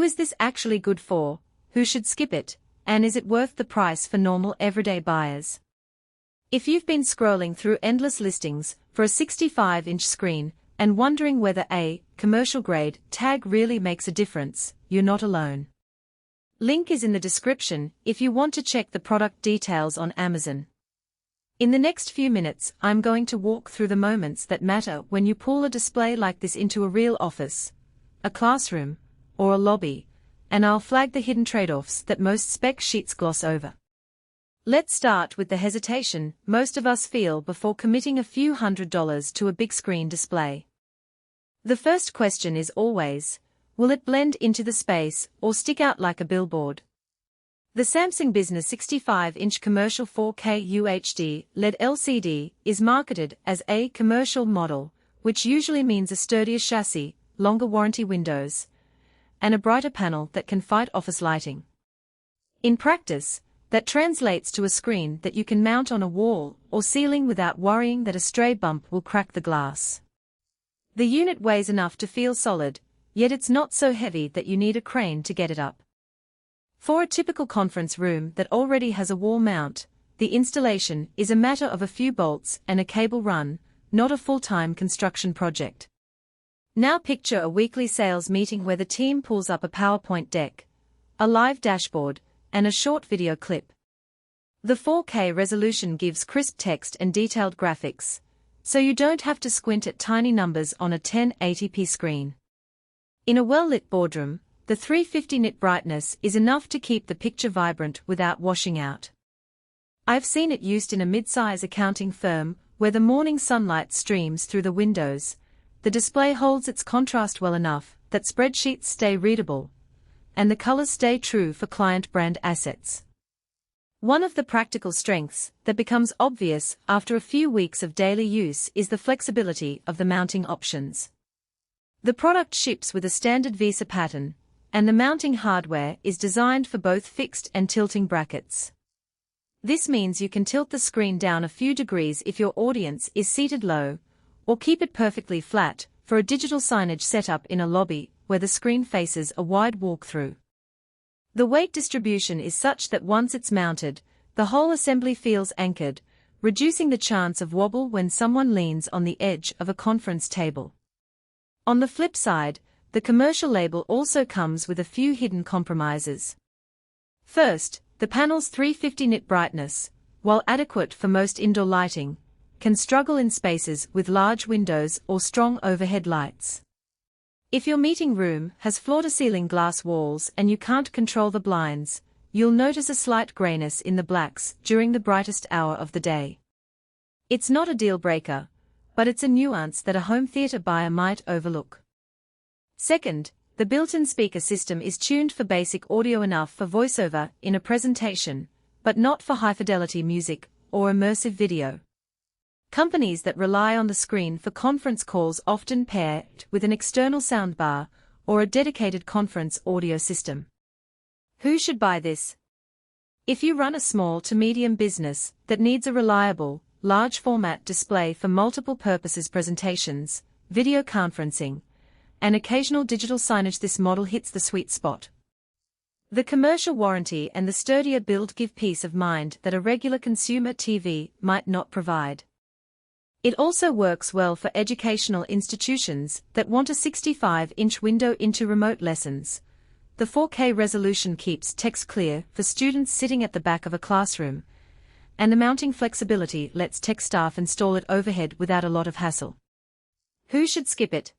Who is this actually good for? Who should skip it? And is it worth the price for normal everyday buyers? If you've been scrolling through endless listings for a 65-inch screen and wondering whether a commercial grade tag really makes a difference, you're not alone. Link is in the description if you want to check the product details on Amazon. In the next few minutes, I'm going to walk through the moments that matter when you pull a display like this into a real office, a classroom, or a lobby, and I'll flag the hidden trade-offs that most spec sheets gloss over. Let's start with the hesitation most of us feel before committing a few $100s to a big screen display. The first question is always, will it blend into the space or stick out like a billboard? The Samsung Business 65-inch commercial 4K UHD LED LCD is marketed as a commercial model, which usually means a sturdier chassis, longer warranty windows, and a brighter panel that can fight office lighting. In practice, that translates to a screen that you can mount on a wall or ceiling without worrying that a stray bump will crack the glass. The unit weighs enough to feel solid, yet it's not so heavy that you need a crane to get it up. For a typical conference room that already has a wall mount, the installation is a matter of a few bolts and a cable run, not a full-time construction project. Now picture a weekly sales meeting where the team pulls up a PowerPoint deck, a live dashboard, and a short video clip. The 4K resolution gives crisp text and detailed graphics, so you don't have to squint at tiny numbers on a 1080p screen. In a well-lit boardroom, the 350 nit brightness is enough to keep the picture vibrant without washing out. I've seen it used in a mid-size accounting firm where the morning sunlight streams through the windows. The display holds its contrast well enough that spreadsheets stay readable, and the colors stay true for client brand assets. One of the practical strengths that becomes obvious after a few weeks of daily use is the flexibility of the mounting options. The product ships with a standard VESA pattern, and the mounting hardware is designed for both fixed and tilting brackets. This means you can tilt the screen down a few degrees if your audience is seated low, or keep it perfectly flat for a digital signage setup in a lobby where the screen faces a wide walkthrough. The weight distribution is such that once it's mounted, the whole assembly feels anchored, reducing the chance of wobble when someone leans on the edge of a conference table. On the flip side, the commercial label also comes with a few hidden compromises. First, the panel's 350 nit brightness, while adequate for most indoor lighting, can struggle in spaces with large windows or strong overhead lights. If your meeting room has floor-to-ceiling glass walls and you can't control the blinds, you'll notice a slight grayness in the blacks during the brightest hour of the day. It's not a deal-breaker, but it's a nuance that a home theater buyer might overlook. Second, the built-in speaker system is tuned for basic audio enough for voiceover in a presentation, but not for high-fidelity music or immersive video. Companies that rely on the screen for conference calls often pair it with an external soundbar or a dedicated conference audio system. Who should buy this? If you run a small to medium business that needs a reliable, large-format display for multiple purposes presentations, video conferencing, and occasional digital signage, this model hits the sweet spot. The commercial warranty and the sturdier build give peace of mind that a regular consumer TV might not provide. It also works well for educational institutions that want a 65-inch window into remote lessons. The 4K resolution keeps text clear for students sitting at the back of a classroom, and the mounting flexibility lets tech staff install it overhead without a lot of hassle. Who should skip it?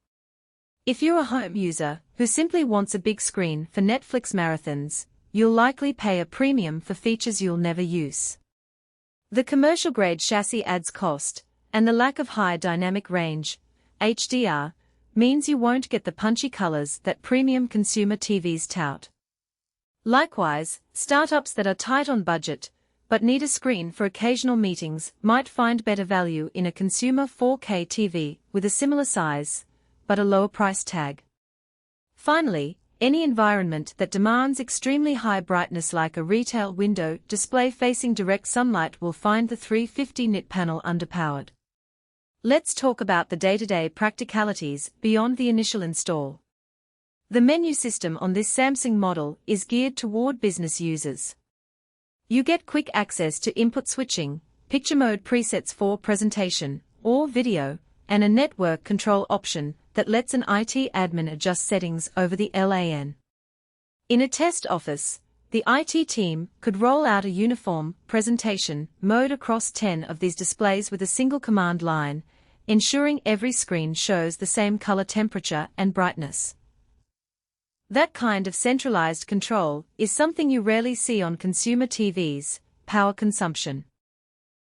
If you're a home user who simply wants a big screen for Netflix marathons, you'll likely pay a premium for features you'll never use. The commercial-grade chassis adds cost, and the lack of high dynamic range, HDR, means you won't get the punchy colors that premium consumer TVs tout. Likewise, startups that are tight on budget but need a screen for occasional meetings might find better value in a consumer 4K TV with a similar size, but a lower price tag. Finally, any environment that demands extremely high brightness like a retail window display facing direct sunlight will find the 350 nit panel underpowered. Let's talk about the day-to-day practicalities beyond the initial install. The menu system on this Samsung model is geared toward business users. You get quick access to input switching, picture mode presets for presentation or video, and a network control option that lets an IT admin adjust settings over the LAN. In a test office, the IT team could roll out a uniform presentation mode across 10 of these displays with a single command line, ensuring every screen shows the same color temperature and brightness. That kind of centralized control is something you rarely see on consumer TVs. Power consumption.